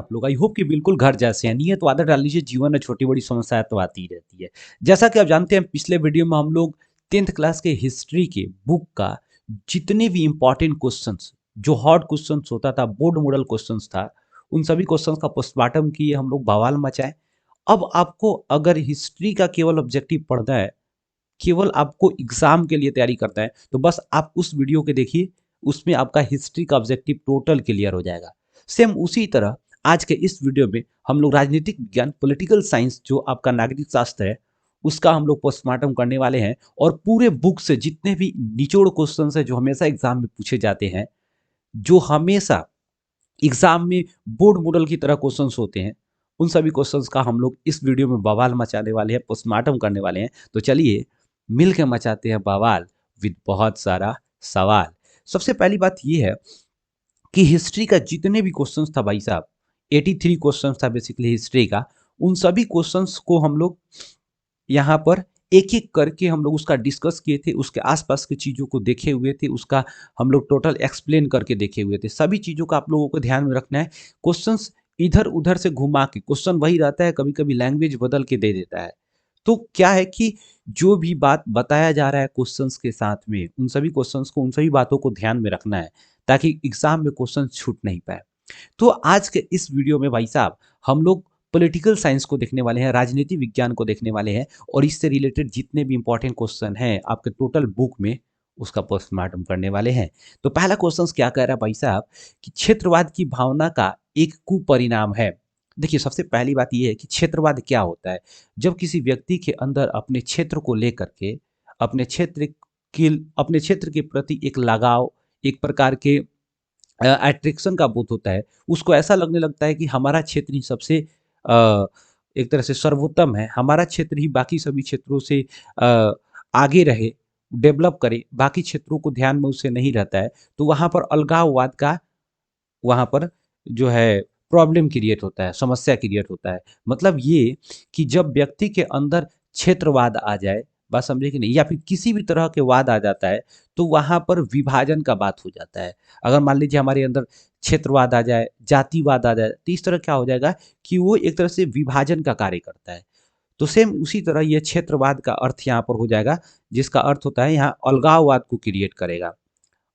आप लोग? I hope कि बिल्कुल घर जैसे हैं। नियत वादा डाल लीजिए, जीवन में छोटी-बड़ी समस्याएँ तो आती ही रहती है। जैसा कि आप जानते हैं पिछले वीडियो में हम लोग 10th क्लास के हिस्ट्री के बुक का जितने भी इम्पोर्टेंट क्वेश्चंस जो हार्ड क्वेश्चंस होता था, बोर्ड मॉडल क्वेश्चंस था, उन सभी क्वेश्चंस का पोस्टमार्टम किए, हम लोग बवाल मचाए। अब आपको अगर हिस्ट्री का केवल ऑब्जेक्टिव पढ़ना है, केवल आपको एग्जाम के लिए तैयारी करता है, तो बस आप उस वीडियो के देखिए, उसमें आपका हिस्ट्री का ऑब्जेक्टिव टोटल क्लियर हो जाएगा। सेम उसी तरह आज के इस वीडियो में हम लोग राजनीतिक विज्ञान, पॉलिटिकल साइंस जो आपका नागरिक शास्त्र है, उसका हम लोग पोस्टमार्टम करने वाले हैं और पूरे बुक से जितने भी निचोड़ क्वेश्चन है जो हमेशा एग्जाम में पूछे जाते हैं, जो हमेशा एग्जाम में बोर्ड मॉडल की तरह क्वेश्चंस होते हैं, उन सभी क्वेश्चंस का हम लोग इस वीडियो में बवाल मचाने वाले हैं, पोस्टमार्टम करने वाले हैं। तो चलिए मिल के मचाते हैं बवाल विद बहुत सारा सवाल। सबसे पहली बात ये है कि हिस्ट्री का जितने भी क्वेश्चंस था भाई साहब, 83 क्वेश्चंस था बेसिकली हिस्ट्री का। उन सभी क्वेश्चंस को हम लोग यहाँ पर एक-एक करके हम लोग उसका डिस्कस किए थे, उसके आस-पास की चीज़ों को देखे हुए थे, उसका हम लोग टोटल एक्सप्लेन करके देखे हुए थे। सभी चीज़ों का आप लोगों को ध्यान में रखना है। क्वेश्चंस इधर-उधर से घुमा के क्वेश्चन वही रहता है, कभी-कभी लैंग्वेज बदल के दे देता है। तो क्या है कि जो भी बात बताया जा रहा है क्वेश्चंस के साथ में, उन सभी क्वेश्चंस को, उन सभी बातों को ध्यान में रखना है, ताकि एग्ज़ाम में क्वेश्चन छूट नहीं पाए। तो आज के इस वीडियो में भाई साहब हम लोग पॉलिटिकल साइंस को देखने वाले हैं, राजनीति विज्ञान को देखने वाले हैं और इससे रिलेटेड जितने भी इंपॉर्टेंट क्वेश्चन हैं आपके टोटल बुक में, उसका पोस्टमार्टम करने वाले हैं। तो पहला क्वेश्चन क्या कह रहा है भाई साहब कि क्षेत्रवाद की भावना का एक कुपरिणाम है। देखिए सबसे पहली बात यह है कि क्षेत्रवाद क्या होता है। जब किसी व्यक्ति के अंदर अपने क्षेत्र को लेकर के अपने क्षेत्र अपने क्षेत्र के प्रति एक लगाव, एक प्रकार के एट्रैक्शन का बोध होता है, उसको ऐसा लगने लगता है कि हमारा क्षेत्र ही सबसे अ, एक तरह से सर्वोत्तम है, हमारा क्षेत्र ही बाकी सभी क्षेत्रों से आगे रहे, डेवलप करे, बाकी क्षेत्रों को ध्यान में उसे नहीं रहता है, तो वहाँ पर अलगाववाद का वहाँ पर जो है प्रॉब्लम क्रिएट होता है, समस्या क्रिएट होता है। मतलब ये कि जब व्यक्ति के अंदर क्षेत्रवाद आ जाए, बात समझे कि नहीं? या फिर किसी भी तरह के वाद आ जाता है, तो वहाँ पर विभाजन का बात हो जाता है। अगर मान लीजिए हमारे अंदर क्षेत्रवाद आ जाए, जातिवाद आ जाए, तो इस तरह क्या हो जाएगा कि वो एक तरह से विभाजन का कार्य करता है। तो सेम उसी तरह ये क्षेत्रवाद का अर्थ यहाँ पर हो जाएगा, जिसका अर्थ होता है यहाँ अलगाववाद को क्रिएट करेगा।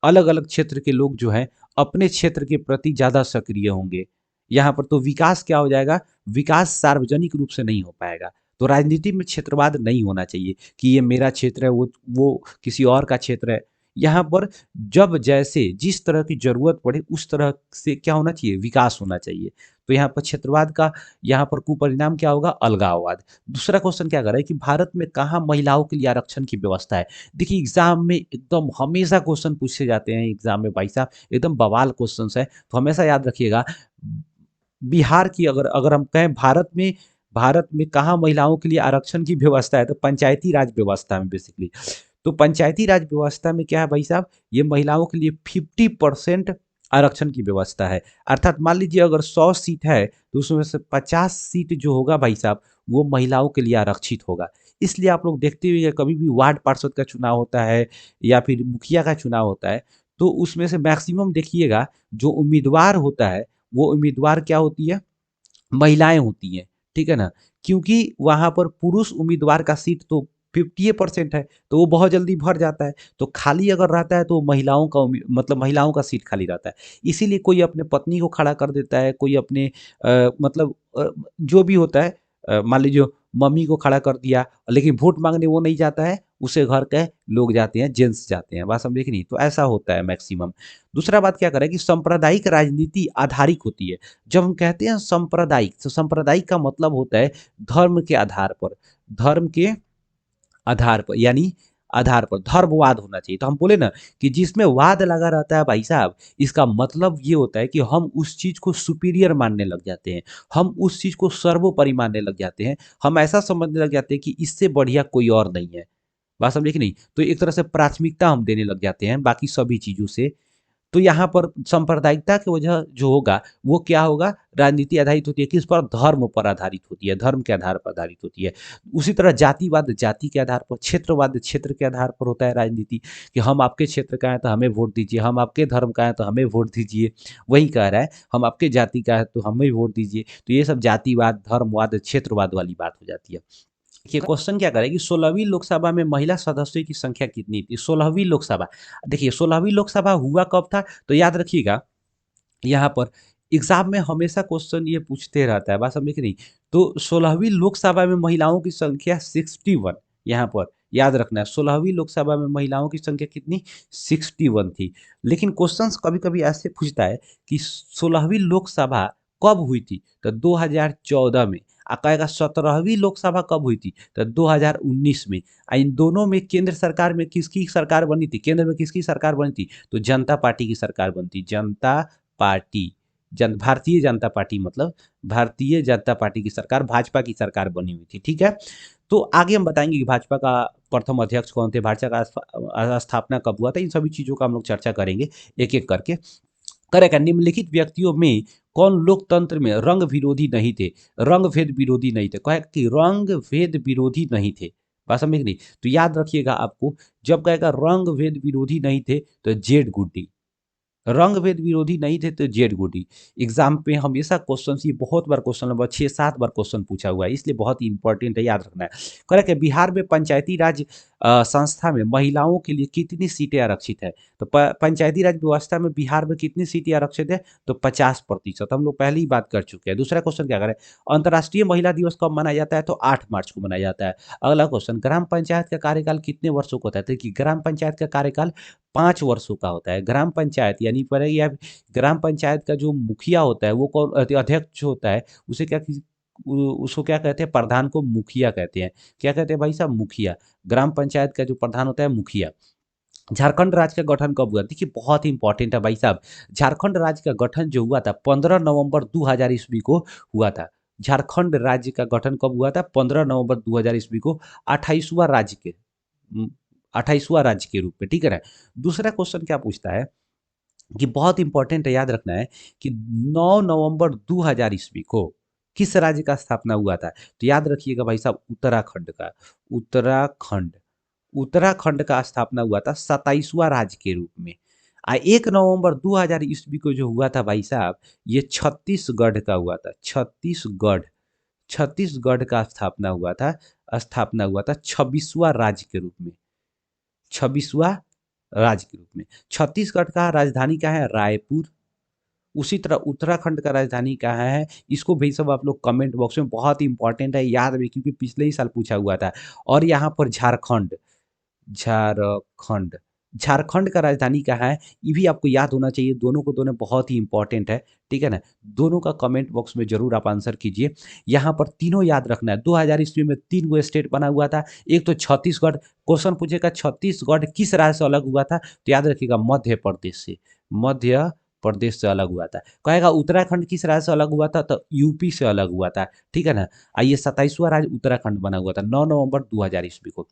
अलग-अलग क्षेत्र के लोग जो हैं, अपने क्षेत्र के प्रति ज़्यादा सक्रिय होंगे। यहाँ पर तो विकास क्या हो जाएगा, विकास सार्वजनिक रूप से नहीं हो पाएगा। तो राजनीति में क्षेत्रवाद नहीं होना चाहिए कि ये मेरा क्षेत्र है, वो किसी और का क्षेत्र है। यहाँ पर जब जैसे जिस तरह की ज़रूरत पड़े, उस तरह से क्या होना चाहिए, विकास होना चाहिए। तो यहाँ पर क्षेत्रवाद का यहाँ पर कुपरिणाम क्या होगा, अलगाववाद। दूसरा क्वेश्चन क्या कर रहा है कि भारत में कहाँ महिलाओं के लिए आरक्षण की व्यवस्था है? देखिए एग्जाम में एकदम हमेशा क्वेश्चन पूछे जाते हैं एग्जाम में भाई साहब, एकदम बवाल क्वेश्चंस है, तो हमेशा याद रखिएगा। बिहार की अगर अगर हम कहें भारत में कहाँ महिलाओं के लिए आरक्षण की व्यवस्था है, तो पंचायती राज व्यवस्था में बेसिकली। तो पंचायती राज व्यवस्था में क्या है भाई साहब, ये महिलाओं के लिए 50% आरक्षण की व्यवस्था है। अर्थात मान लीजिए अगर 100 सीट है तो उसमें से 50 सीट जो होगा भाई साहब, वो महिलाओं के लिए आरक्षित होगा। इसलिए आप लोग देखते हुए कभी भी वार्ड पार्षद का चुनाव होता है या फिर मुखिया का चुनाव होता है, तो उसमें से मैक्सिमम देखिएगा जो उम्मीदवार होता है, वो उम्मीदवार क्या होती है, महिलाएं होती हैं, ठीक है ना? क्योंकि वहाँ पर पुरुष उम्मीदवार का सीट तो 50% है, तो वो बहुत जल्दी भर जाता है। तो खाली अगर रहता है तो महिलाओं का मतलब महिलाओं का सीट खाली रहता है। इसीलिए कोई अपने पत्नी को खड़ा कर देता है, कोई अपने मतलब जो भी होता है, मान लीजिए मम्मी को खड़ा कर दिया, लेकिन वोट माँगने वो नहीं जाता है, उसे घर के लोग जाते हैं, जेंट्स जाते हैं। बात समझे कि नहीं? तो ऐसा होता है मैक्सिमम। दूसरा बात क्या करें कि सांप्रदायिक राजनीति आधारिक होती है। जब हम कहते हैं सांप्रदायिक, तो सांप्रदायिक का मतलब होता है धर्म के आधार पर, धर्म के आधार पर यानी आधार पर धर्मवाद होना चाहिए। तो हम बोले ना कि जिसमें वाद लगा रहता है भाई साहब, इसका मतलब ये होता है कि हम उस चीज़ को सुपीरियर मानने लग जाते हैं, हम उस चीज़ को सर्वोपरि मानने लग जाते हैं, हम ऐसा समझने लग जाते हैं कि इससे बढ़िया कोई और नहीं है। बात समझे कि नहीं? तो एक तरह से प्राथमिकता हम देने लग जाते हैं बाकी सभी चीज़ों से। तो यहाँ पर सांप्रदायिकता की वजह जो होगा वो क्या होगा, राजनीति आधारित होती है किस पर, धर्म पर आधारित होती है, धर्म के आधार पर आधारित होती है। उसी तरह जातिवाद जाति के आधार पर, क्षेत्रवाद क्षेत्र के आधार पर होता है राजनीति, कि हम आपके क्षेत्र का है तो हमें वोट दीजिए, हम आपके धर्म का है तो हमें वोट दीजिए। वही कह रहा है, हम आपके जाति का है तो हमें वोट दीजिए। तो ये सब जातिवाद, धर्मवाद, क्षेत्रवाद वाली बात हो जाती है। देखिए क्वेश्चन क्या करेगी, 16वीं लोकसभा में महिला सदस्यों की संख्या कितनी थी? 16वीं लोकसभा, देखिए 16वीं लोकसभा हुआ कब था, तो याद रखिएगा यहाँ पर एग्जाम में हमेशा क्वेश्चन ये पूछते रहता है, बात समझे कि नहीं। तो 16वीं लोकसभा में महिलाओं की संख्या 61, यहाँ पर याद रखना है 16वीं लोकसभा में महिलाओं की संख्या कितनी, 61 थी। लेकिन क्वेश्चंस कभी कभी ऐसे पूछता है कि 16वीं लोकसभा कब हुई थी, तो 2014 में। कहेगा 17वीं लोकसभा कब हुई थी, तो 2019 में। इन दोनों में केंद्र सरकार में किसकी सरकार बनी थी, केंद्र में किसकी सरकार बनी थी, तो जनता पार्टी की सरकार बनती, जनता पार्टी, भारतीय जनता पार्टी, मतलब भारतीय जनता पार्टी की सरकार, भाजपा की सरकार बनी हुई थी। ठीक है, तो आगे हम बताएंगे कि भाजपा का प्रथम अध्यक्ष कौन थे, भाजपा का स्थापना कब हुआ था, इन सभी चीजों का हम लोग चर्चा करेंगे एक एक करके। करेगा, निम्नलिखित व्यक्तियों में कौन लोकतंत्र में रंग विरोधी नहीं थे, रंग भेद विरोधी नहीं थे, कहे कि रंग भेद विरोधी नहीं थे, बात समझ नहीं। तो याद रखिएगा आपको, जब कहेगा रंग भेद विरोधी नहीं थे तो जेड गुड्डी, रंग भेद विरोधी नहीं थे तो जेड गुडी। एग्जाम पे हमेशा क्वेश्चन, ये बहुत बार क्वेश्चन, नंबर 6-7 बार क्वेश्चन पूछा हुआ है, इसलिए बहुत ही इंपॉर्टेंट है, याद रखना है। करेक्ट है, बिहार में पंचायती राज संस्था में महिलाओं के लिए कितनी सीटें आरक्षित है, तो पंचायती राज व्यवस्था में बिहार में कितनी सीटें आरक्षित है, तो 50%, हम लोग पहले ही बात कर चुके हैं। दूसरा क्वेश्चन क्या करें, अंतर्राष्ट्रीय महिला दिवस कब मनाया जाता है, तो 8 मार्च को मनाया जाता है। अगला क्वेश्चन, ग्राम पंचायत का कार्यकाल कितने वर्षों का होता है, देखिए ग्राम पंचायत का कार्यकाल 5 वर्षों का होता है। ग्राम पंचायत यानी पर या ग्राम पंचायत का जो मुखिया होता है वो कौन, अध्यक्ष होता है, उसे क्या उसको क्या कहते हैं, प्रधान को मुखिया कहते हैं। क्या कहते हैं भाई साहब, मुखिया। ग्राम पंचायत का जो प्रधान होता है मुखिया। झारखंड राज्य का गठन कब हुआ, देखिए बहुत ही इंपॉर्टेंट है भाई साहब। झारखंड राज्य का गठन जो हुआ था 15 नवंबर 2000 ईस्वी को हुआ था। झारखंड राज्य का गठन कब हुआ था, 15 नवंबर 2000 ईस्वी को, 28वां राज्य के, 28वां राज्य के रूप में। ठीक है ना। दूसरा क्वेश्चन क्या पूछता है कि बहुत इंपॉर्टेंट है, याद रखना है कि 9 नवंबर 2000 ईस्वी को किस राज्य का स्थापना हुआ था, तो याद रखिएगा भाई साहब, उत्तराखंड का। उत्तराखंड, उत्तराखंड का स्थापना हुआ था 27वां राज्य के रूप में। 1 नवंबर 2000 ईस्वी को जो हुआ था भाई साहब, ये छत्तीसगढ़ का हुआ था। छत्तीसगढ़, छत्तीसगढ़ का स्थापना हुआ था 26वां राज्य के रूप में। 26वां राज्य के रूप में। छत्तीसगढ़ का राजधानी क्या है, रायपुर। उसी तरह उत्तराखंड का राजधानी कहाँ है, इसको भी सब आप लोग कमेंट बॉक्स में, बहुत ही इंपॉर्टेंट है, याद रखिए क्योंकि पिछले ही साल पूछा हुआ था। और यहाँ पर झारखंड, झारखंड, झारखंड का राजधानी कहाँ है, ये भी आपको याद होना चाहिए। दोनों को दोनों बहुत ही इंपॉर्टेंट है। ठीक है ना, दोनों का कमेंट बॉक्स में जरूर आप आंसर कीजिए। यहाँ पर तीनों याद रखना है। 2000 ईस्वी में 3 गो स्टेट बना हुआ था। एक तो छत्तीसगढ़, क्वेश्चन पूछेगा छत्तीसगढ़ किस राज्य से अलग हुआ था, तो याद रखिएगा मध्य प्रदेश से, मध्य प्रदेश से अलग हुआ था। कहेगा उत्तराखंड किस राज्य से अलग हुआ था, तो यूपी से अलग हुआ था। ठीक है ना। आइए 27वां राज्य उत्तराखंड बना हुआ था 9 नवंबर 2000 ईस्वी को,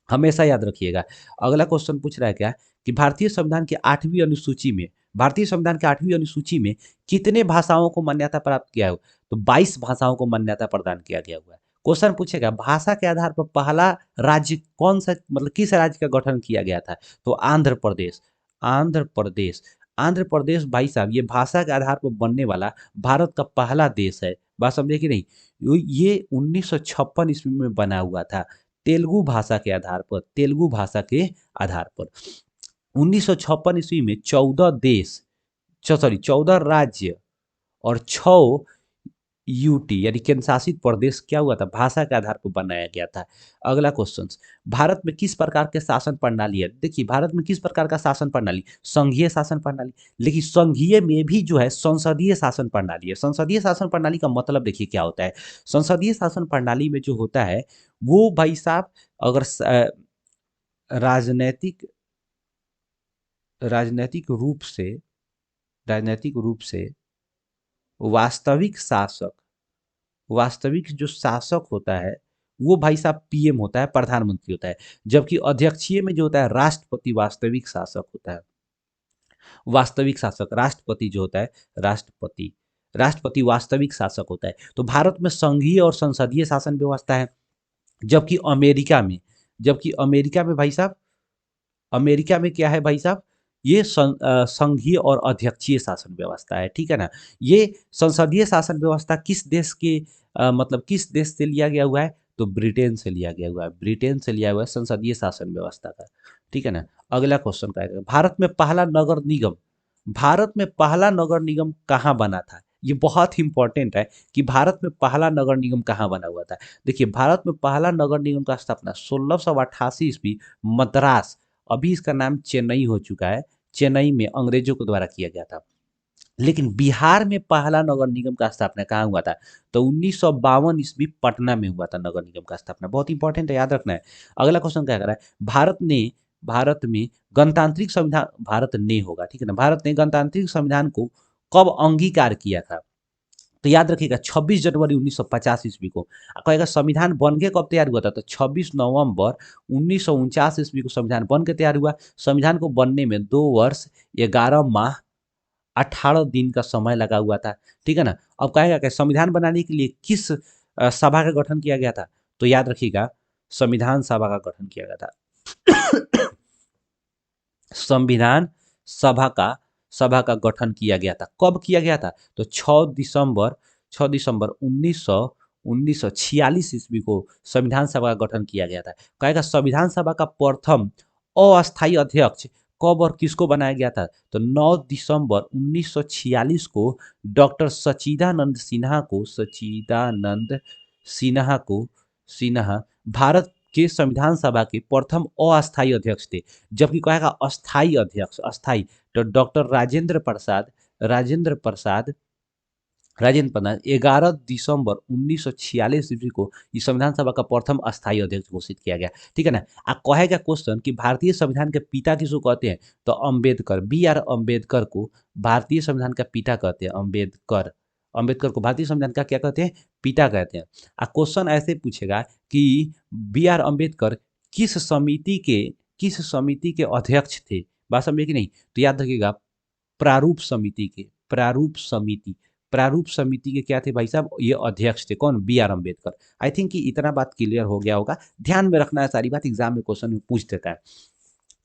हमेशा याद रखिएगा। अगला क्वेश्चन पूछ रहा है क्या, कि भारतीय संविधान की 8वीं अनुसूची में, भारतीय संविधान की 8वीं अनुसूची में कितने भाषाओं को मान्यता प्राप्त किया है, तो 22 भाषाओं को मान्यता प्रदान किया गया हुआ है। क्वेश्चन पूछेगा भाषा के आधार पर पहला राज्य कौन सा, मतलब किस राज्य का गठन किया गया था, तो आंध्र प्रदेश। आंध्र प्रदेश, आंध्र प्रदेश भाई साहब ये भाषा के आधार पर बनने वाला भारत का पहला देश है, बात समझे कि नहीं। ये 1956 ईस्वी में बना हुआ था, तेलुगु भाषा के आधार पर, तेलुगु भाषा के आधार पर। 1956 ईस्वी में 14 देश, 14 राज्य और 6 यूटी यानी केंद्र शासित प्रदेश क्या हुआ था, भाषा के आधार पर बनाया गया था। अगला क्वेश्चन, भारत में किस प्रकार के शासन प्रणाली है, देखिए भारत में किस प्रकार का शासन प्रणाली, संघीय शासन प्रणाली। लेकिन संघीय में भी जो है संसदीय शासन प्रणाली है। संसदीय शासन प्रणाली का मतलब देखिए क्या होता है। संसदीय शासन प्रणाली में जो होता है वो भाई साहब, अगर राजनैतिक, राजनैतिक रूप से, राजनैतिक रूप से वास्तविक शासक, वास्तविक जो शासक होता है वो भाई साहब पीएम होता है, प्रधानमंत्री होता है। जबकि अध्यक्षीय में जो होता है राष्ट्रपति वास्तविक शासक होता है। वास्तविक शासक राष्ट्रपति जो होता है, राष्ट्रपति राष्ट्रपति वास्तविक शासक होता है। तो भारत में संघीय और संसदीय शासन व्यवस्था है, जबकि अमेरिका में भाई साहब, अमेरिका में क्या है भाई साहब, ये संघीय और अध्यक्षीय शासन व्यवस्था है, ठीक है ना। ये संसदीय शासन व्यवस्था किस देश के मतलब किस देश से लिया गया हुआ है, तो ब्रिटेन से लिया गया हुआ है, ब्रिटेन से लिया हुआ है संसदीय शासन व्यवस्था का, ठीक है ना। अगला क्वेश्चन का है, भारत में पहला नगर निगम कहाँ बना था। ये बहुत इंपॉर्टेंट है कि भारत में पहला नगर निगम कहाँ बना हुआ था। देखिए, भारत में पहला नगर निगम का स्थापना 1688 ईस्वी मद्रास, अभी इसका नाम चेन्नई हो चुका है, चेन्नई में अंग्रेजों के द्वारा किया गया था। लेकिन बिहार में पहला नगर निगम का स्थापना कहाँ हुआ था, तो 1952 ईस्वी पटना में हुआ था नगर निगम का स्थापना। बहुत इंपॉर्टेंट है, याद रखना है। अगला क्वेश्चन क्या कर रहा है, भारत में गणतांत्रिक संविधान, भारत ने होगा, ठीक है ना, भारत ने गणतांत्रिक संविधान को कब अंगीकार किया था, तो याद रखिएगा 26 जनवरी 1950 ईस्वी को। कहेगा संविधान बन के कब तैयार हुआ था, तो 26 नवंबर 1949 ईस्वी को संविधान बन के तैयार हुआ। संविधान को बनने में 2 वर्ष 11 माह 18 दिन का समय लगा हुआ था, ठीक है ना। अब कहेगा कि संविधान बनाने के लिए किस सभा का गठन किया गया था, तो याद रखिएगा संविधान सभा का गठन किया गया था। संविधान सभा का गठन किया गया था। कब किया गया था, तो 6 दिसंबर 1946 ईस्वी को संविधान सभा का गठन किया गया था। कहेगा संविधान सभा का प्रथम अस्थायी अध्यक्ष कब और किसको बनाया गया था, तो 9 दिसंबर 1946 को डॉक्टर सच्चिदानंद सिन्हा भारत के संविधान सभा के प्रथम अस्थायी अध्यक्ष थे। जबकि कहेगा अस्थाई तो डॉक्टर राजेंद्र प्रसाद 11 दिसंबर 1946 ईस्वी को इस संविधान सभा का प्रथम अस्थायी अध्यक्ष घोषित किया गया, ठीक है ना। आप कहेगा क्वेश्चन कि भारतीय संविधान के पिता किसको कहते हैं, तो अंबेडकर, बी आर अम्बेडकर को भारतीय संविधान का पिता कहते हैं। अंबेडकर को भारतीय संविधान का क्या कहते हैं, पिता कहते हैं। क्वेश्चन ऐसे पूछेगा कि बी आर अम्बेडकर किस समिति के अध्यक्ष थे, बात समझे कि नहीं, तो याद रखिएगा प्रारूप समिति के क्या थे भाई साहब, ये अध्यक्ष थे। कौन, B R Ambedkar. I think कि इतना बात क्लियर हो गया होगा। ध्यान में रखना है सारी बात, एग्जाम में क्वेश्चन में पूछ देता है।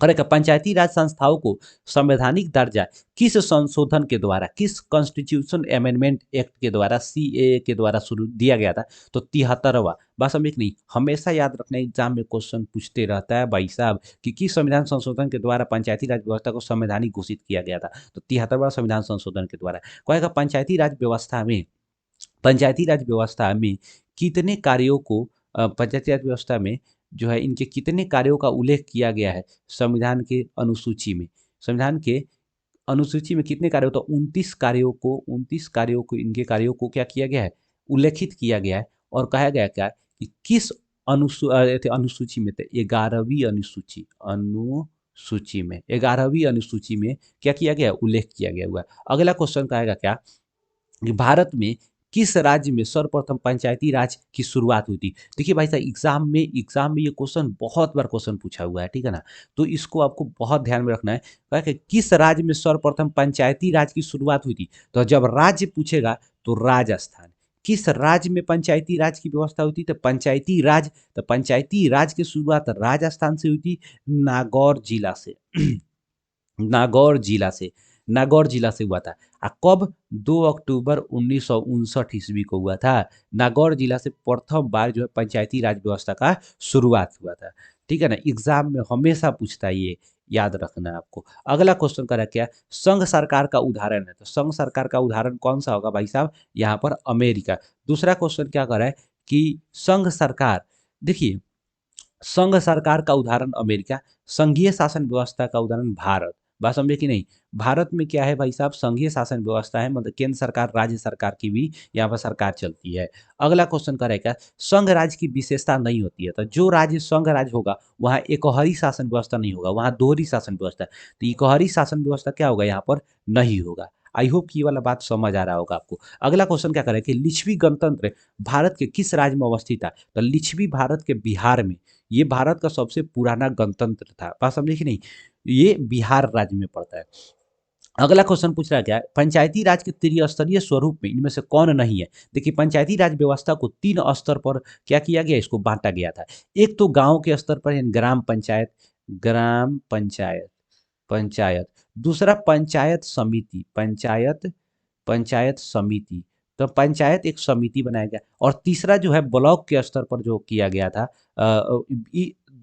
करेक्ट। पंचायती राज संस्थाओं को संवैधानिक दर्जा किस संशोधन के द्वारा, किस कॉन्स्टिट्यूशन अमेंडमेंट एक्ट के द्वारा, सीएए के द्वारा शुरू दिया गया था, तो 73वां। बस हम एक नहीं, हमेशा याद रखना, एग्जाम में क्वेश्चन पूछते रहता है भाई साहब कि किस संविधान संशोधन के द्वारा पंचायती राज व्यवस्था को संवैधानिक घोषित किया गया था, तो 73वां संविधान संशोधन के द्वारा। कहेगा पंचायती राज व्यवस्था में कितने कार्यों को पंचायती राज व्यवस्था में जो है इनके कितने कार्यों का उल्लेख किया गया है संविधान के अनुसूची में कितने कार्यों, तो 29 कार्यों को इनके कार्यों को क्या किया गया है, उल्लेखित किया गया है। और कहा गया क्या कि किस अनुसूची में, थे 11वीं अनुसूची में क्या किया गया, उल्लेख किया गया हुआ है। अगला क्वेश्चन कहेगा क्या कि भारत में किस राज्य में सर्वप्रथम पंचायती राज की शुरुआत हुई थी। देखिए भाई साहब, एग्जाम में ये क्वेश्चन बहुत बार क्वेश्चन पूछा हुआ है, ठीक है ना। तो इसको आपको बहुत ध्यान में रखना है। कहा कि किस राज्य में सर्वप्रथम पंचायती राज की शुरुआत हुई थी, तो जब राज्य पूछेगा तो राजस्थान। किस राज्य में पंचायती राज की व्यवस्था हुई थी, तो पंचायती राज की शुरुआत राजस्थान से हुई थी, नागौर जिला से। नागौर जिला से हुआ था। कब, 2 अक्टूबर 1959 ईस्वी को हुआ था। नागौर जिला से प्रथम बार जो है पंचायती राज व्यवस्था का शुरुआत हुआ था, ठीक है ना। एग्जाम में हमेशा पूछता है, ये याद रखना है आपको। अगला क्वेश्चन करा क्या, संघ सरकार का उदाहरण है, तो संघ सरकार का उदाहरण कौन सा होगा भाई साहब, यहाँ पर अमेरिका। दूसरा क्वेश्चन क्या करा है कि संघ सरकार, देखिए संघ सरकार का उदाहरण अमेरिका, संघीय शासन व्यवस्था का उदाहरण भारत। बात समझे कि नहीं। भारत में क्या है भाई साहब, संघीय शासन व्यवस्था है, मतलब केंद्र सरकार राज्य सरकार की भी यहाँ पर सरकार चलती है। अगला क्वेश्चन करेगा, संघ राज्य की विशेषता नहीं होती है, तो जो राज्य संघ राज्य होगा वहाँ एकहरी शासन व्यवस्था नहीं होगा, वहाँ दोहरी शासन व्यवस्था। तो एकहरी शासन व्यवस्था क्या होगा, यहाँ पर नहीं होगा। आई होप कि ये वाला बात समझ आ रहा होगा आपको। अगला क्वेश्चन क्या करें कि लिच्छवी गणतंत्र भारत के किस राज्य में अवस्थित था, तो लिच्छवी भारत के बिहार में। ये भारत का सबसे पुराना गणतंत्र था, बात समझे कि नहीं, ये बिहार राज्य में पड़ता है। अगला क्वेश्चन पूछ रहा है क्या, पंचायती राज के त्रिस्तरीय स्वरूप में इनमें से कौन नहीं है। देखिए पंचायती राज व्यवस्था को 3 स्तर पर क्या किया गया, इसको बांटा गया था। एक तो गांव के स्तर पर है ग्राम पंचायत, ग्राम पंचायत, पंचायत। दूसरा पंचायत समिति, पंचायत, पंचायत समिति। तो पंचायत एक समिति बनाया गया। और तीसरा जो है ब्लॉक के स्तर पर जो किया गया था,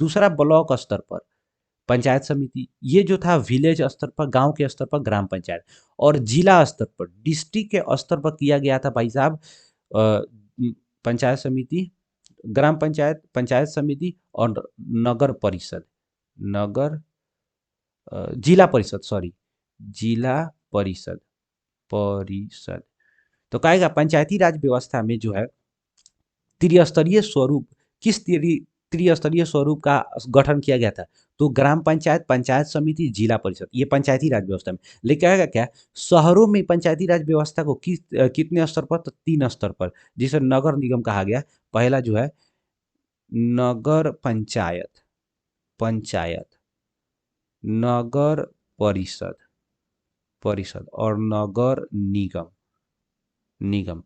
दूसरा ब्लॉक स्तर पर पंचायत समिति, ये जो था विलेज स्तर पर, गांव के स्तर पर ग्राम पंचायत। और जिला स्तर पर, डिस्ट्रिक्ट के स्तर पर किया गया था भाई साहब पंचायत समिति, ग्राम पंचायत, पंचायत समिति और नगर परिषद, नगर जिला परिषद, सॉरी, जिला परिषद, परिषद। तो कहेगा पंचायती राज व्यवस्था में जो है त्रिस्तरीय स्वरूप, किस त्रिस्तरीय स्वरूप का गठन किया गया था, तो ग्राम पंचायत, पंचायत समिति, जिला परिषद, ये पंचायती राज व्यवस्था में। लेकिन कहेगा क्या, शहरों में पंचायती राज व्यवस्था को कितने स्तर पर, तो 3 स्तर पर, जिसे नगर निगम कहा गया। पहला जो है नगर पंचायत, पंचायत, नगर परिषद, परिषद और नगर निगम, निगम।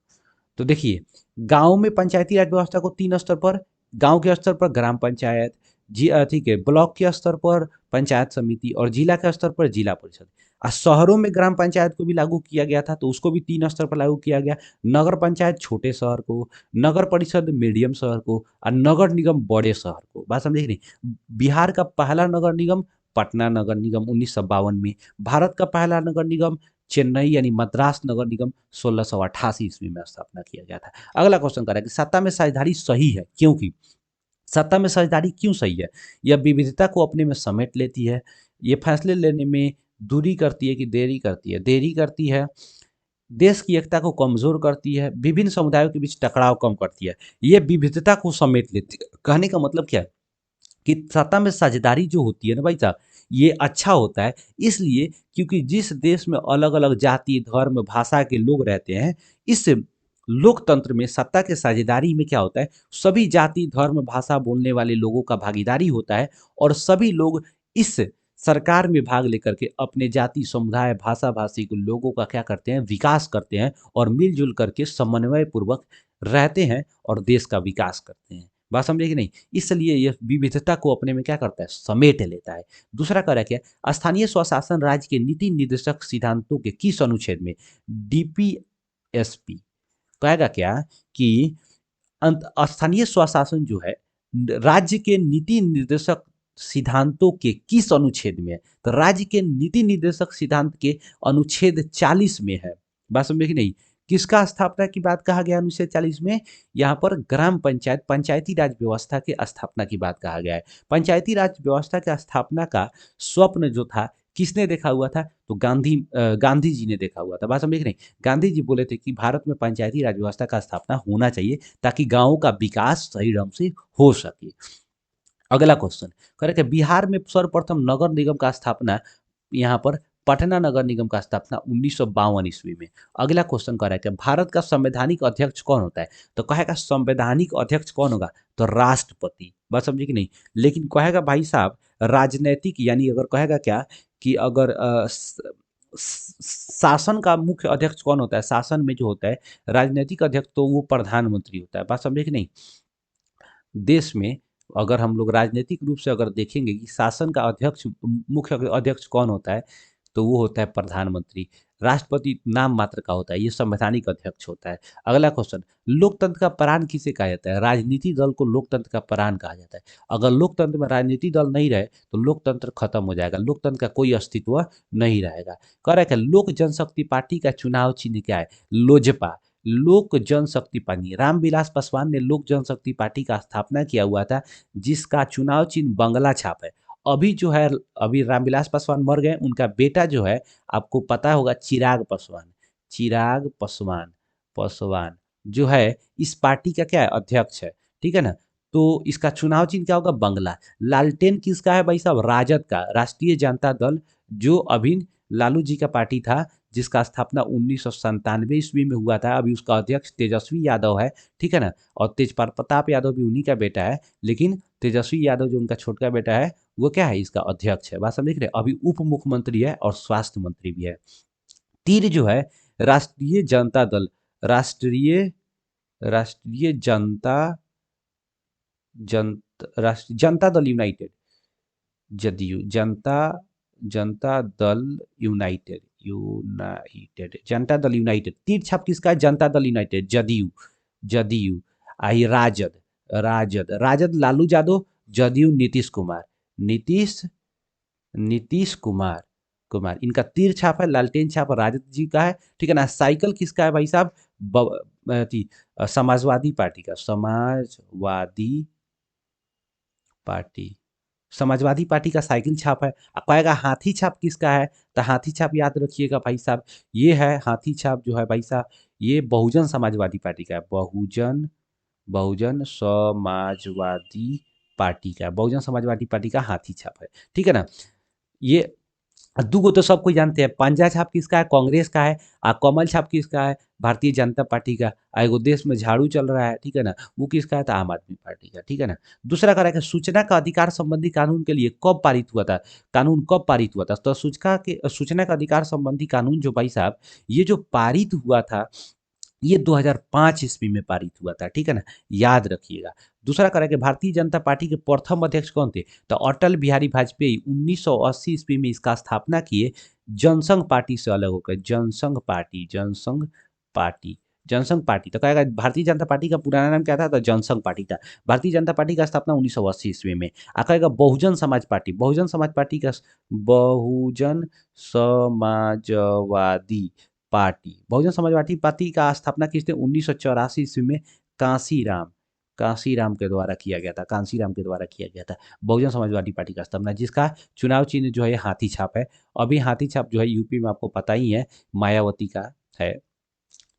तो देखिए गांव में पंचायती राज व्यवस्था को 3 स्तर पर, गांव के स्तर पर ग्राम पंचायत, जी ठीक है, ब्लॉक के स्तर पर पंचायत समिति और जिला के स्तर पर जिला परिषद। और शहरों में ग्राम पंचायत को भी लागू किया गया था, तो उसको भी 3 स्तर पर लागू किया गया। नगर पंचायत छोटे शहर को, नगर परिषद मीडियम शहर को और नगर निगम बड़े शहर को। बात समझे कि नहीं। बिहार का पहला नगर निगम पटना नगर निगम 1952 में, भारत का पहला नगर निगम चेन्नई यानी मद्रास नगर निगम 1688 ईस्वी में स्थापना किया गया था। अगला क्वेश्चन कर रहा है कि सत्ता में साझेदारी सही है, क्योंकि सत्ता में साझेदारी क्यों सही है। यह विविधता को अपने में समेट लेती है, ये फैसले लेने में दूरी करती है कि देरी करती है, देरी करती है, देश की एकता को कमजोर करती है, विभिन्न समुदायों के बीच टकराव कम करती है, ये विविधता को समेट लेती है। कहने का मतलब क्या है कि सत्ता में साझेदारी जो होती है ना भाई साहब, ये अच्छा होता है इसलिए क्योंकि जिस देश में अलग अलग जाति, धर्म, भाषा के लोग रहते हैं, इस लोकतंत्र में सत्ता के साझेदारी में क्या होता है, सभी जाति, धर्म, भाषा बोलने वाले लोगों का भागीदारी होता है और सभी लोग इस सरकार में भाग लेकर के अपने जाति, समुदाय, भाषा भाषी के लोगों का क्या करते हैं, विकास करते हैं और मिलजुल करके समन्वय पूर्वक रहते हैं और देश का विकास करते हैं। बात समझे कि नहीं। इसलिए यह विविधता को अपने में क्या करता है, समेट लेता है। दूसरा कह रहा है क्या, स्थानीय स्वशासन राज्य के नीति निर्देशक सिद्धांतों के किस अनुच्छेद में, डीपीएसपी। कहेगा क्या कि स्थानीय स्वशासन जो है राज्य के नीति निर्देशक सिद्धांतों के किस अनुच्छेद में है, तो राज्य के नीति निर्देशक सिद्धांत के अनुच्छेद 40 में है। बात समझे कि नहीं। किसका स्थापना की बात कहा गया अनुच्छेद 40 में, यहाँ पर ग्राम पंचायत, पंचायती राज व्यवस्था के स्थापना की बात कहा गया है। पंचायती राज व्यवस्था की स्थापना का स्वप्न जो था किसने देखा हुआ था, तो गांधी जी ने देखा हुआ था। बात समझे कि नहीं। गांधी जी बोले थे कि भारत में पंचायती राज व्यवस्था का स्थापना होना चाहिए ताकि गांवों का विकास सही ढंग से हो सके। अगला क्वेश्चन कह रहे कि बिहार में सर्वप्रथम नगर निगम का स्थापना, यहाँ पर पटना नगर निगम का स्थापना 1952 ईस्वी में। अगला क्वेश्चन कह रहा है कि भारत का संवैधानिक अध्यक्ष कौन होता है, तो कहेगा संवैधानिक अध्यक्ष कौन होगा, तो राष्ट्रपति। बात समझे कि नहीं। लेकिन कहेगा भाई साहब राजनैतिक, यानी अगर कहेगा क्या कि अगर शासन का मुख्य अध्यक्ष कौन होता है, शासन में जो होता है राजनीतिक अध्यक्ष, तो वो प्रधानमंत्री होता है। बात समझे कि नहीं। देश में अगर हम लोग राजनीतिक रूप से अगर देखेंगे कि शासन का अध्यक्ष, मुख्य अध्यक्ष कौन होता है, तो वो होता है प्रधानमंत्री। राष्ट्रपति नाम मात्र का होता है, ये संवैधानिक अध्यक्ष होता है। अगला क्वेश्चन, लोकतंत्र का प्राण किसे कहा जाता है, राजनीतिक दल को लोकतंत्र का प्राण कहा जाता है। अगर लोकतंत्र में राजनीतिक दल नहीं रहे तो लोकतंत्र खत्म हो जाएगा, लोकतंत्र का कोई अस्तित्व नहीं रहेगा। कह रहा है कि लोक जनशक्ति पार्टी का चुनाव चिन्ह क्या है, लोजपा, लोक जनशक्ति पार्टी। रामविलास पासवान ने लोक जनशक्ति पार्टी का स्थापना किया हुआ था, जिसका चुनाव चिन्ह बंगला छाप है। अभी जो है, अभी रामविलास पासवान मर गए, उनका बेटा जो है आपको पता होगा चिराग पासवान, चिराग पासवान, पासवान जो है इस पार्टी का क्या है, अध्यक्ष है। ठीक है ना। तो इसका चुनाव चिन्ह क्या होगा, बंगला। लालटेन किसका है भाई साहब, राजद का, राष्ट्रीय जनता दल, जो अभी लालू जी का पार्टी था, जिसका स्थापना 1997 ईस्वी में हुआ था। अभी उसका अध्यक्ष तेजस्वी यादव है, ठीक है ना। और तेज प्रताप यादव भी उन्हीं का बेटा है, लेकिन तेजस्वी यादव जो उनका छोटका बेटा है वो क्या है, इसका अध्यक्ष है। बात समझ रहे। अभी उप मुख्यमंत्री है और स्वास्थ्य मंत्री भी है। तीन जो है, राष्ट्रीय जनता दल, राष्ट्रीय राष्ट्रीय जनता जनता दल यूनाइटेड, जदयू, जनता जनता दल यूनाइटेड, जनता दल यूनाइटेड। तीर छाप किसका है, जनता दल यूनाइटेड, जदयू, जदयू। आई राजद, राजद लालू यादव, जदयू नीतीश कुमार, नीतीश नीतीश कुमार कुमार इनका तीर छाप है। लालटेन छाप राजद जी का है, ठीक है ना। साइकिल किसका है भाई साहब, समाजवादी पार्टी का, पार्टी समाजवादी पार्टी का साइकिल छाप है। अब कहेगा हाथी छाप किसका है, तो हाथी छाप याद रखिएगा भाई साहब, ये है हाथी छाप जो है भाई साहब, ये बहुजन समाजवादी पार्टी का है। बहुजन बहुजन समाजवादी पार्टी का, बहुजन समाजवादी पार्टी का हाथी छाप है, ठीक है ना। ये दूगो तो सब कोई जानते हैं। पंजा छाप किसका है, कांग्रेस का है। कमल छाप किसका है, भारतीय जनता पार्टी का। एगो देश में झाड़ू चल रहा है, ठीक है ना, वो किसका है, तो आम आदमी पार्टी का, ठीक है ना। दूसरा कह रहा है कि सूचना का अधिकार संबंधी कानून के लिए कब पारित हुआ था, कानून कब पारित हुआ था, तो सूचना का अधिकार संबंधी कानून जो भाई साहब, ये जो पारित हुआ था, ये 2005 ईस्वी में पारित हुआ था, ठीक है ना, याद रखिएगा। दूसरा कह रहा है कि भारतीय जनता पार्टी के प्रथम अध्यक्ष कौन थे, तो अटल बिहारी वाजपेयी 1980 ईस्वी में इसका स्थापना किए, जनसंघ पार्टी से अलग होकर, जनसंघ पार्टी। तो कहेगा भारतीय जनता पार्टी का पुराना नाम क्या था, तो जनसंघ पार्टी था। भारतीय जनता पार्टी का स्थापना 1980 ईस्वी में। कहेगा बहुजन समाज पार्टी, बहुजन समाजवादी बहुजन समाजवादी पार्टी का स्थापना किसने, 1984 ईस्वी में कांसीराम के द्वारा किया गया था, कांसीराम के द्वारा किया गया था बहुजन समाजवादी पार्टी का स्थापना, जिसका चुनाव चिन्ह जो है हाथी छाप है। अभी हाथी छाप जो है यूपी में आपको पता ही है, मायावती का है,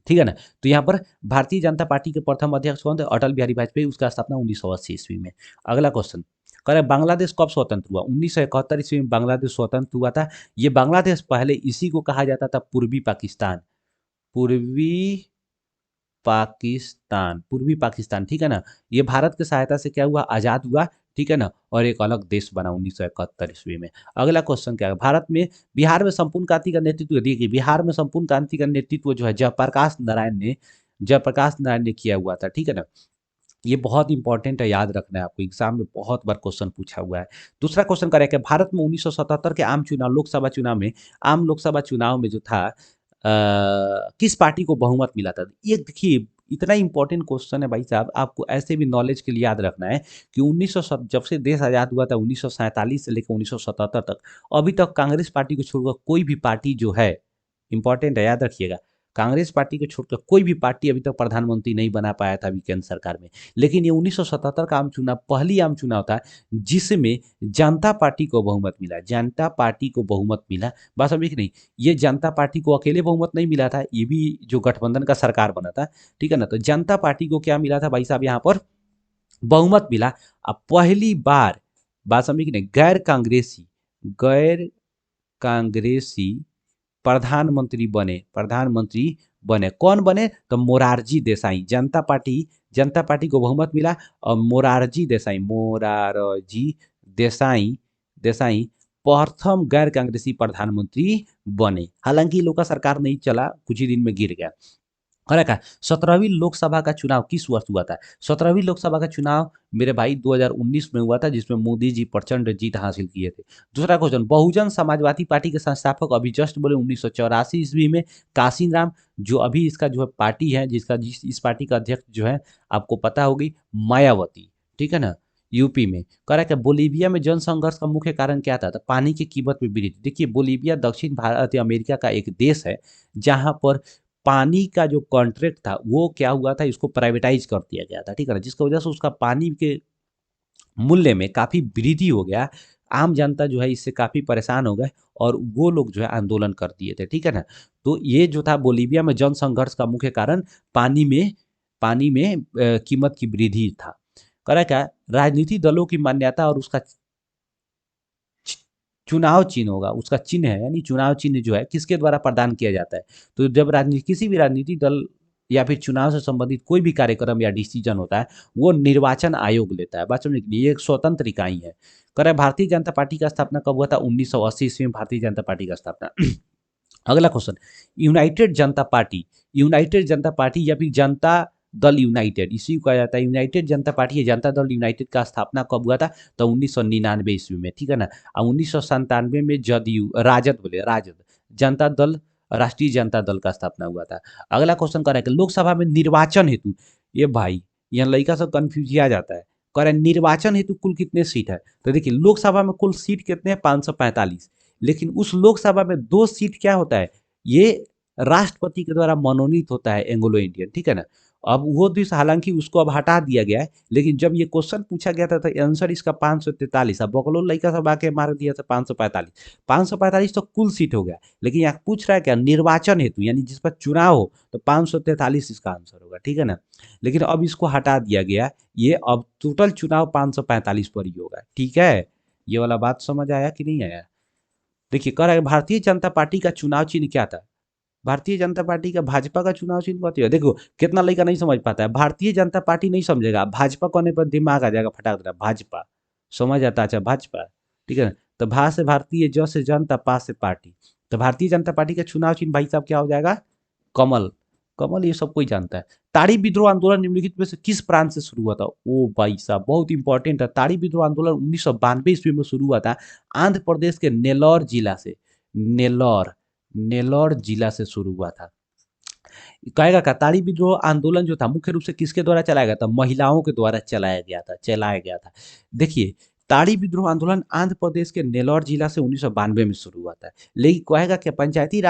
ठीक है ना। तो यहाँ पर भारतीय जनता पार्टी के प्रथम अध्यक्ष कौन थे, अटल बिहारी वाजपेयी, उसका स्थापना 1980 ईस्वी में। अगला क्वेश्चन कह रहे बांग्लादेश कब स्वतंत्र हुआ, 1971 ईस्वी में बांग्लादेश स्वतंत्र हुआ था। ये बांग्लादेश पहले इसी को कहा जाता था पूर्वी पाकिस्तान, पूर्वी पूर्वी पाकिस्तान, ठीक है ना। ये भारत की सहायता से क्या हुआ, आजाद हुआ, ठीक है ना, और एक अलग देश बना 1971 ईस्वी में। अगला क्वेश्चन क्या है, भारत में बिहार में संपूर्ण क्रांति का नेतृत्व, देखिए बिहार में संपूर्ण क्रांति का नेतृत्व जो है जयप्रकाश नारायण ने किया हुआ था, ठीक है ना। ये बहुत इंपॉर्टेंट है, याद रखना है आपको, एग्जाम में बहुत बार क्वेश्चन पूछा हुआ है। दूसरा क्वेश्चन करें कि भारत में 1977 के आम लोकसभा चुनाव में जो था, किस पार्टी को बहुमत मिला था। ये देखिए इतना इंपॉर्टेंट क्वेश्चन है भाई साहब, आपको ऐसे भी नॉलेज के लिए याद रखना है कि जब से देश आज़ाद हुआ था 1947 से लेकर 1977 तक, अभी तक कांग्रेस पार्टी को छोड़कर कोई भी पार्टी जो है, इंपॉर्टेंट है याद रखिएगा, कांग्रेस पार्टी को छोड़कर कोई भी पार्टी अभी तक प्रधानमंत्री नहीं बना पाया था अभी केंद्र सरकार में। लेकिन ये 1977 का आम चुनाव पहली आम चुनाव था जिसमें जनता पार्टी को बहुमत मिला, जनता पार्टी को बहुमत मिला। बात समझे कि नहीं, ये जनता पार्टी को अकेले बहुमत नहीं मिला था, ये भी जो गठबंधन का सरकार बना था, ठीक है ना। तो जनता पार्टी को क्या मिला था भाई साहब, यहाँ पर बहुमत मिला। अब पहली बार, बात समझे कि नहीं, गैर कांग्रेसी प्रधानमंत्री बने। कौन बने, तो मोरारजी देसाई। जनता पार्टी को बहुमत मिला और मोरारजी देसाई प्रथम गैर कांग्रेसी प्रधानमंत्री बने। हालांकि इन लोग का सरकार नहीं चला, कुछ ही दिन में गिर गया। करेक्ट है। 17वीं लोकसभा का चुनाव किस वर्ष हुआ था, 17वीं लोकसभा का चुनाव मेरे भाई 2019 में हुआ था, जिसमें मोदी जी प्रचंड जीत हासिल किए थे। दूसरा क्वेश्चन, बहुजन समाजवादी पार्टी के संस्थापक अभी जस्ट बोले 1984 ईस्वी में काशीराम, जो अभी इसका जो है पार्टी है, इस पार्टी का अध्यक्ष जो है आपको पता होगी, मायावती, ठीक है ना, यूपी में। कह रहा है कि बोलीविया में जन संघर्ष का मुख्य कारण क्या था, तो पानी की कीमत में वृद्धि। देखिए बोलीविया दक्षिण भारत अमेरिका का एक देश है जहां पर पानी का जो कॉन्ट्रैक्ट था वो क्या हुआ था, इसको प्राइवेटाइज कर दिया गया था, ठीक है ना, जिसकी वजह से उसका पानी के मूल्य में काफ़ी वृद्धि हो गया। आम जनता जो है इससे काफ़ी परेशान हो गए और वो लोग जो है आंदोलन कर दिए थे, ठीक है ना। तो ये जो था बोलीविया में जन संघर्ष का मुख्य कारण पानी में कीमत की वृद्धि था। कह रहा क्या, राजनीतिक दलों की मान्यता और उसका चुनाव चिन्ह होगा, उसका चिन्ह है, यानी चुनाव चिन्ह जो है किसके द्वारा प्रदान किया जाता है। तो जब राजनीति किसी भी राजनीतिक दल या फिर चुनाव से संबंधित कोई भी कार्यक्रम या डिसीजन होता है, वो निर्वाचन आयोग लेता है। बात समझे कि नहीं? ये एक स्वतंत्र इकाई है। कह रहा है भारतीय जनता पार्टी का स्थापना कब हुआ था? 1980 ईस्वी में भारतीय जनता पार्टी का स्थापना। अगला क्वेश्चन, यूनाइटेड जनता पार्टी या फिर जनता दल यूनाइटेड, इसी को कहा जाता है यूनाइटेड जनता पार्टी या जनता दल यूनाइटेड का स्थापना कब हुआ था? तो 1999 ईस्वी में, ठीक है ना। और 1997 में जदयू राजद जनता दल राष्ट्रीय जनता दल का स्थापना हुआ था। अगला क्वेश्चन कर रहा है कि लोकसभा में निर्वाचन हेतु, ये भाई यहाँ लड़का सब कंफ्यूज किया जाता है। कह रहे हैं निर्वाचन हेतु कुल कितने सीट है? तो देखिए लोकसभा में कुल सीट कितने हैं? 545। लेकिन उस लोकसभा में 2 सीट क्या होता है? ये राष्ट्रपति के द्वारा मनोनीत होता है, एंग्लो इंडियन, ठीक है ना। अब वो दिस हालांकि उसको अब हटा दिया गया है, लेकिन जब ये क्वेश्चन पूछा गया था तो आंसर इसका 543। अब बकलोल लड़का सब आके मार दिया था 545। 545 तो कुल सीट हो गया, लेकिन यहाँ पूछ रहा है क्या? निर्वाचन हेतु, यानी जिस पर चुनाव हो, तो 543 इसका आंसर होगा, ठीक है ना। लेकिन अब इसको हटा दिया गया, ये अब टोटल चुनाव 545 पर ही होगा, ठीक है। ये वाला बात समझ आया कि नहीं आया? देखिए कह रहा है भारतीय जनता पार्टी का चुनाव चिन्ह क्या था? भारतीय जनता पार्टी का भाजपा का चुनाव चिन्ह कथी है? देखो कितना लड़का नहीं समझ पाता है। भारतीय जनता पार्टी नहीं समझेगा, भाजपा कहने पर दिमाग आ जाएगा फटाक देना, भाजपा समझ आता है। अच्छा भाजपा, ठीक है ना। तो भा से भारतीय, ज से जनता, पा से पार्टी। तो भारतीय जनता पार्टी का चुनाव चिन्ह भाई साहब क्या हो जाएगा? कमल। कमल ये सब कोई जानता है। ताड़ी विद्रोह आंदोलन निम्नलिखित में से किस प्रांत से शुरू हुआ था? ओ भाई साहब बहुत इंपॉर्टेंट है। ताड़ी विद्रोह आंदोलन 1992 ईस्वी में शुरू हुआ था आंध्र प्रदेश के नेल्लौर जिला से। नेल्लौर नेल्लौर जिला से शुरू हुआ था। कहेगा का ताड़ी विद्रोह आंदोलन जो था मुख्य रूप से किसके द्वारा चलाया गया था? महिलाओं के द्वारा चलाया गया था। देखिए ताड़ी विद्रोह आंदोलन आंध्र प्रदेश के नेल्लौर जिला से 1992 में शुरू हुआ था। लेकिन कहेगा कि पंचायती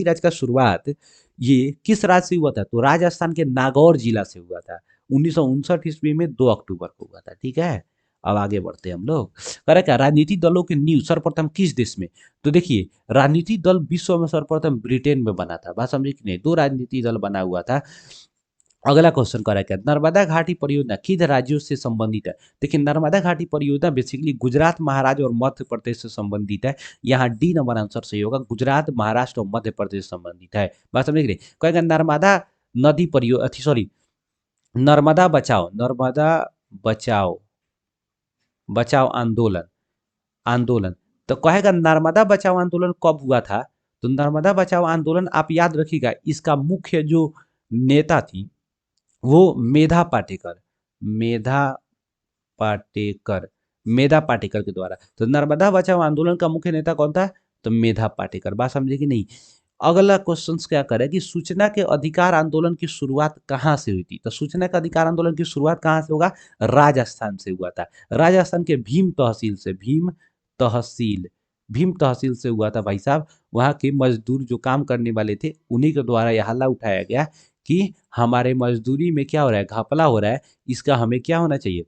राज का शुरुआत ये किस राज्य से हुआ था? तो राजस्थान के नागौर जिला से हुआ था। 1959 ईस्वी में 2 अक्टूबर को हुआ था, ठीक है। अब आगे बढ़ते हैं हम लोग। कह रहा है क्या राजनीतिक दलों की नींव सर्वप्रथम किस देश में? तो देखिए राजनीतिक दल विश्व में सर्वप्रथम ब्रिटेन में बना था। बात समझे कि नहीं? 2 राजनीतिक दल बना हुआ था। अगला क्वेश्चन कह रहा है क्या नर्मदा घाटी परियोजना किन राज्यों से संबंधित है? देखिए नर्मदा घाटी परियोजना बेसिकली गुजरात, महाराष्ट्र और मध्य प्रदेश से संबंधित है। यहाँ डी नंबर आंसर सही होगा, गुजरात, महाराष्ट्र और मध्य प्रदेश से संबंधित है। बात समझ गए? कहेगा नर्मदा नदी परियो अथी सॉरी नर्मदा बचाओ बचाओ आंदोलन। तो कहेगा नर्मदा बचाओ आंदोलन कब हुआ था? तो नर्मदा बचाओ आंदोलन आप याद रखिएगा, इसका मुख्य जो नेता थी वो मेधा पाटेकर मेधा पाटेकर मेधा पाटेकर के द्वारा। तो नर्मदा बचाओ आंदोलन का मुख्य नेता कौन था? तो मेधा पाटेकर। बात समझे कि नहीं? अगला क्वेश्चन क्या करे कि सूचना के अधिकार आंदोलन की शुरुआत कहाँ से हुई थी? तो सूचना के अधिकार आंदोलन की शुरुआत कहाँ से होगा? राजस्थान से हुआ था। राजस्थान के भीम तहसील से हुआ था भाई साहब। वहाँ के मजदूर जो काम करने वाले थे उन्हीं के द्वारा यह हल्ला उठाया गया कि हमारे मजदूरी में क्या हो रहा है? घपला हो रहा है। इसका हमें क्या होना चाहिए?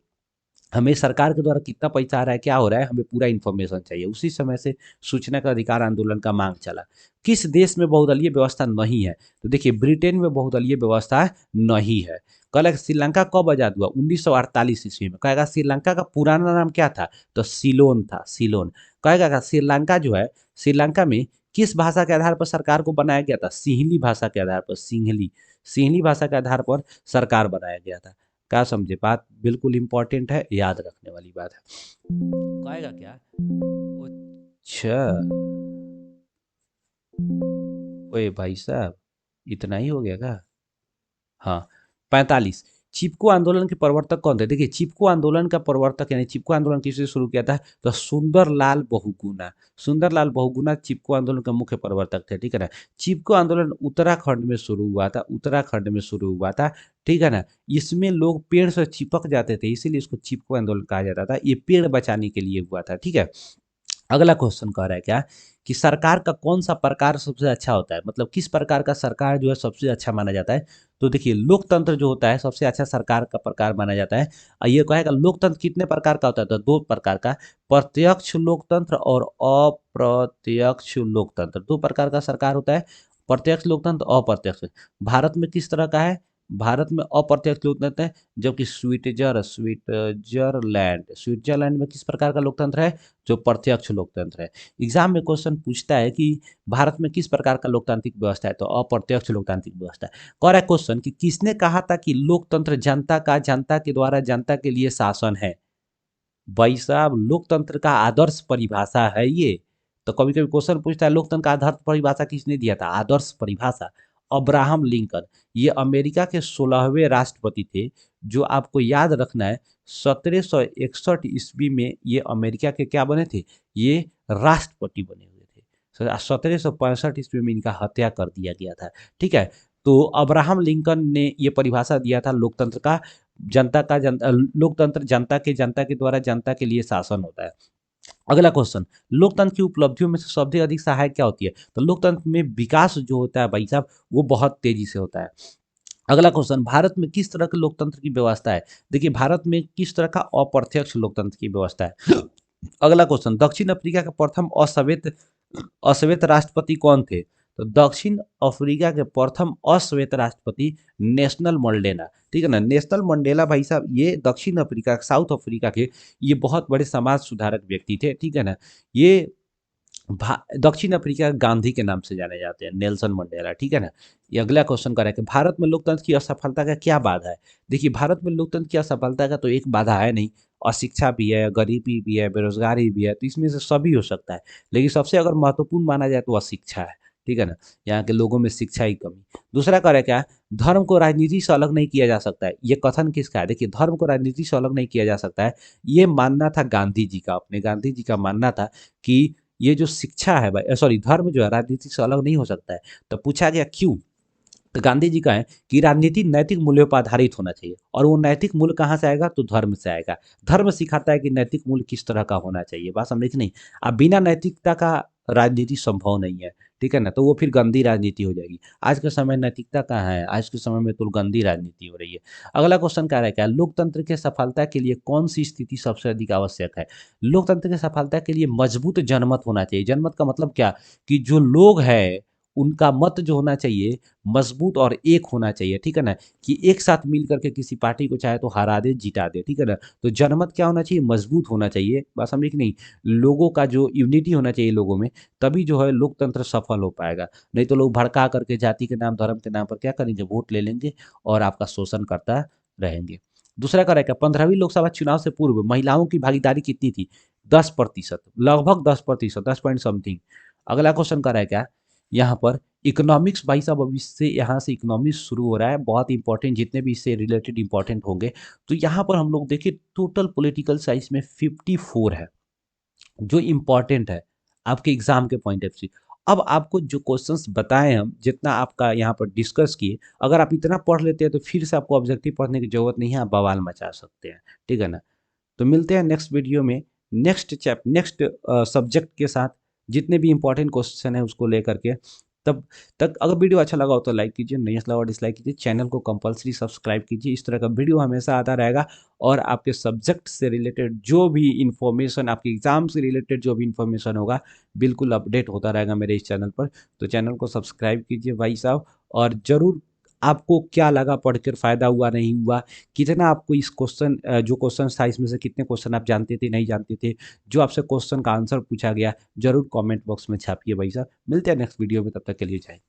हमें सरकार के द्वारा कितना पैसा आ रहा है, क्या हो रहा है, हमें पूरा इन्फॉर्मेशन चाहिए। उसी समय से सूचना का अधिकार आंदोलन का मांग चला। किस देश में बहुदलीय व्यवस्था नहीं है? तो देखिए ब्रिटेन में बहुदलीय व्यवस्था नहीं है। कल श्रीलंका कब आजाद हुआ? 1948 ईस्वी में। कहेगा श्रीलंका का पुराना नाम क्या था? तो सिलोन था, सिलोन। कहेगा श्रीलंका जो है, श्रीलंका में किस भाषा के आधार पर सरकार को बनाया गया था? सिंहली भाषा के आधार पर, सिंहली भाषा के आधार पर सरकार बनाया गया था। क्या समझे? बात बिल्कुल इंपॉर्टेंट है, याद रखने वाली बात है। कहेगा क्या? अच्छा ओए भाई साहब इतना ही हो गया क्या? हाँ 45। चिपको आंदोलन के प्रवर्तक कौन थे? देखिए चिपको आंदोलन का प्रवर्तक यानी चिपको आंदोलन किसने शुरू किया था? तो सुंदरलाल बहुगुणा चिपको आंदोलन का मुख्य प्रवर्तक थे, ठीक है ना। चिपको आंदोलन उत्तराखंड में शुरू हुआ था, ठीक है ना। इसमें लोग पेड़ से चिपक जाते थे, इसीलिए इसको चिपको आंदोलन कहा जाता था। ये पेड़ बचाने के लिए हुआ था, ठीक है। अगला क्वेश्चन कह रहा है क्या कि सरकार का कौन सा प्रकार सबसे अच्छा होता है? मतलब किस प्रकार का सरकार जो है सबसे अच्छा माना जाता है? तो देखिए लोकतंत्र जो होता है सबसे अच्छा सरकार का प्रकार माना जाता है। और ये कहेगा लोकतंत्र कितने प्रकार का होता है? तो 2 प्रकार का, प्रत्यक्ष लोकतंत्र और अप्रत्यक्ष लोकतंत्र। 2 प्रकार का सरकार होता है, प्रत्यक्ष लोकतंत्र, अप्रत्यक्ष। भारत में किस तरह का है? भारत में अप्रत्यक्ष लोकतंत्र है, जबकि स्विट्जरलैंड में किस प्रकार का लोकतंत्र है, जो प्रत्यक्ष लोकतंत्र है। एग्जाम में क्वेश्चन पूछता है कि भारत में किस प्रकार का लोकतांत्रिक व्यवस्था है, तो अप्रत्यक्ष लोकतांत्रिक व्यवस्था है। कह रहा है क्वेश्चन कि किसने कहा था कि लोकतंत्र जनता के द्वारा जनता के लिए शासन है। भाई साहब, लोकतंत्र का आदर्श परिभाषा है ये। तो कभी कभी क्वेश्चन पूछता है लोकतंत्र का आदर्श परिभाषा किसने दिया था, आदर्श परिभाषा अब्राहम लिंकन। ये अमेरिका के 16वें राष्ट्रपति थे, जो आपको याद रखना है 1761 ईस्वी में ये अमेरिका के क्या बने थे, ये राष्ट्रपति बने हुए थे। 1765 ईस्वी में इनका हत्या कर दिया गया था। ठीक है, तो अब्राहम लिंकन ने ये परिभाषा दिया था लोकतंत्र का, लोकतंत्र जनता के द्वारा जनता के लिए शासन होता है। अगला क्वेश्चन, लोकतंत्र की उपलब्धियों में से सबसे अधिक सहायक क्या होती है, तो लोकतंत्र में विकास जो होता है भाई साहब, वो बहुत तेजी से होता है। अगला क्वेश्चन, भारत में किस तरह के लोकतंत्र की व्यवस्था है। देखिए, भारत में किस तरह का अप्रत्यक्ष लोकतंत्र की व्यवस्था है। अगला क्वेश्चन, दक्षिण अफ्रीका के प्रथम अश्वेत अश्वेत राष्ट्रपति कौन थे, तो दक्षिण अफ्रीका के प्रथम अश्वेत राष्ट्रपति नेशनल मंडेला। ठीक है ना, नेशनल मंडेला भाई साहब ये दक्षिण अफ्रीका, साउथ अफ्रीका के ये बहुत बड़े समाज सुधारक व्यक्ति थे। ठीक है ना, ये दक्षिण अफ्रीका गांधी के नाम से जाने जाते हैं, नेल्सन मंडेला। ठीक है ना, ये अगला क्वेश्चन कर रहा है कि भारत में लोकतंत्र की असफलता का क्या बाधा है। देखिए, भारत में लोकतंत्र की असफलता का तो एक बाधा है नहीं, अशिक्षा भी है, गरीबी भी है, बेरोजगारी भी है, तो इसमें से सभी हो सकता है। लेकिन सबसे अगर महत्वपूर्ण माना जाए तो अशिक्षा है। ठीक है ना, यहाँ के लोगों में शिक्षा की कमी। दूसरा कर है क्या, धर्म को राजनीति से अलग नहीं किया जा सकता है। ये कथन किसका है, देखिए, धर्म को राजनीति से अलग नहीं किया जा सकता है, ये मानना था गांधी जी का। अपने गांधी जी का मानना था कि ये जो शिक्षा है भाई, सॉरी, धर्म जो है राजनीति से अलग नहीं हो सकता है। तो पूछा गया क्यों, तो गांधी जी का है कि राजनीति नैतिक मूल्यों पर आधारित होना चाहिए, और वो नैतिक मूल्य कहाँ से आएगा, तो धर्म से आएगा। धर्म सिखाता है कि नैतिक मूल्य किस तरह का होना चाहिए। बात समझे कि नहीं। अब बिना नैतिकता का राजनीति संभव नहीं है। ठीक है ना, तो वो फिर गंदी राजनीति हो जाएगी। आज के समय नैतिकता कहाँ है, आज के समय में तो गंदी राजनीति हो रही है। अगला क्वेश्चन क्या है, क्या लोकतंत्र के सफलता के लिए कौन सी स्थिति सबसे अधिक आवश्यक है। लोकतंत्र के सफलता के लिए मजबूत जनमत होना चाहिए। जनमत का मतलब क्या, कि जो लोग हैं उनका मत जो होना चाहिए मजबूत और एक होना चाहिए। ठीक है ना, कि एक साथ मिल करके किसी पार्टी को चाहे तो हरा दे, जिता दे। ठीक है ना, तो जनमत क्या होना चाहिए, मजबूत होना चाहिए। बात समझे कि नहीं, लोगों का जो यूनिटी होना चाहिए लोगों में, तभी जो है लोकतंत्र सफल हो पाएगा। नहीं तो लोग भड़का करके जाति के नाम, धर्म के नाम पर क्या करेंगे, वोट ले लेंगे और आपका शोषण करता रहेंगे। दूसरा का रहेगा, 15वीं लोकसभा चुनाव से पूर्व महिलाओं की भागीदारी कितनी थी, 10%, लगभग 10%, 10 पॉइंट समथिंग। अगला क्वेश्चन का रहेगा यहाँ पर इकोनॉमिक्स, भाई साहब अब इससे यहाँ से इकोनॉमिक्स शुरू हो रहा है, बहुत इंपॉर्टेंट, जितने भी इससे रिलेटेड इंपॉर्टेंट होंगे। तो यहाँ पर हम लोग देखिए टोटल पॉलिटिकल साइंस में 54 है जो इम्पॉर्टेंट है आपके एग्जाम के पॉइंट ऑफ व्यू। अब आपको जो क्वेश्चंस बताए हम, जितना आपका यहाँ पर डिस्कस किए, अगर आप इतना पढ़ लेते हैं तो फिर से आपको ऑब्जेक्टिव पढ़ने की जरूरत नहीं है, आप बवाल मचा सकते हैं। ठीक है ना, तो मिलते हैं नेक्स्ट वीडियो में, नेक्स्ट सब्जेक्ट के साथ, जितने भी इंपॉर्टेंट क्वेश्चन है उसको लेकर के। तब तक अगर वीडियो अच्छा लगा हो तो लाइक कीजिए, नहीं अच्छा लगा डिसलाइक कीजिए, चैनल को कंपलसरी सब्सक्राइब कीजिए। इस तरह का वीडियो हमेशा आता रहेगा, और आपके सब्जेक्ट से रिलेटेड जो भी इंफॉर्मेशन, आपके एग्जाम से रिलेटेड जो भी इंफॉर्मेशन होगा, बिल्कुल अपडेट होता रहेगा मेरे इस चैनल पर। तो चैनल को सब्सक्राइब कीजिए भाई साहब, और ज़रूर आपको क्या लगा, पढ़कर फ़ायदा हुआ नहीं हुआ, कितना आपको इस क्वेश्चन, जो क्वेश्चन था इसमें से कितने क्वेश्चन आप जानते थे, नहीं जानते थे, जो आपसे क्वेश्चन का आंसर पूछा गया, जरूर कमेंट बॉक्स में छापिए भाई साहब। मिलते हैं नेक्स्ट वीडियो में, तब तक के लिए जय।